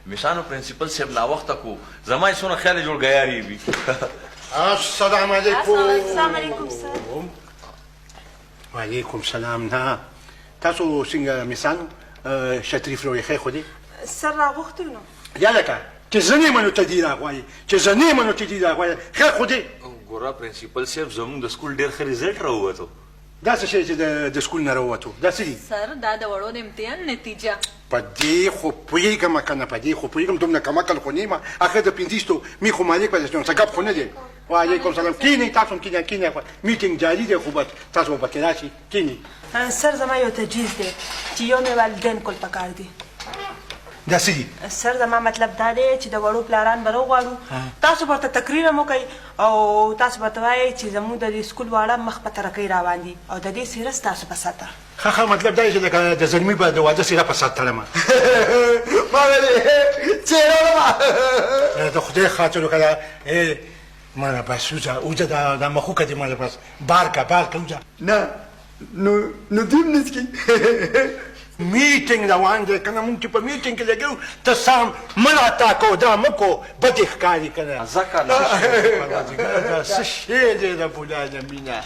مشانو پرنسپل صاحب لا وخت کو زما یې سونه خیال جوړ غیاري وي السلام علیکم. السلام علیکم سر. وعلیکم سلام. نه تاسو څنګه میسانو شتریف روی خیر خودی سر راغوښتو نو یا لکه چې زنې منو ته دي راغواړي چې زنې منو ته دي راغواړي خیر خودی. ګوره پرنسپل صاحب زموږ د سکول ډېر ښه رزلټ راووتو. دا څه شی چې د سکول نه راووتو دا څه دي؟ سر دا د وړو د امتحان نتیجه. په دې خو پوهېږم که نه په دې خو پوهېږم دومره کمعقل خو نه یم اخر د پنځیستو می خو مالک په څه ګپ خو نه دی. وعلیکم سلام. کینئ تاسو هم کینئ میټینګ جاري دی خو به تاسو به پکې راشئ کینئ. سر زما یو تجویز دی چې یو مې والدین کول پکار دي. دا څه دي؟ سر زما مطلب دا دی چې د وړو پلاران به راوغواړو تاسو ورته تقریر هم وکئ او تاسو ورته وایئ چې زموږ د دې سکول واړه مخ په ترقۍ روان دي او د دې سیرس تاسو په ساته. ښه مطلب دا دی چې لکه د زلمي به د واده سیره په سات تړمه. ما ویلې څېره وړمه. د خدای خاطر وکړه مانا بس اوځه دا مخوکه دې مانا بس بار که اوځه. نه نو دیم نسکي. میټینګ روان دی که نه مونږ چې په میټینګ کې لګیو ته سام مه راته کو دا مه کو بدې ښکاري که نه. ځکه دا څه شی دی رب العالمینه.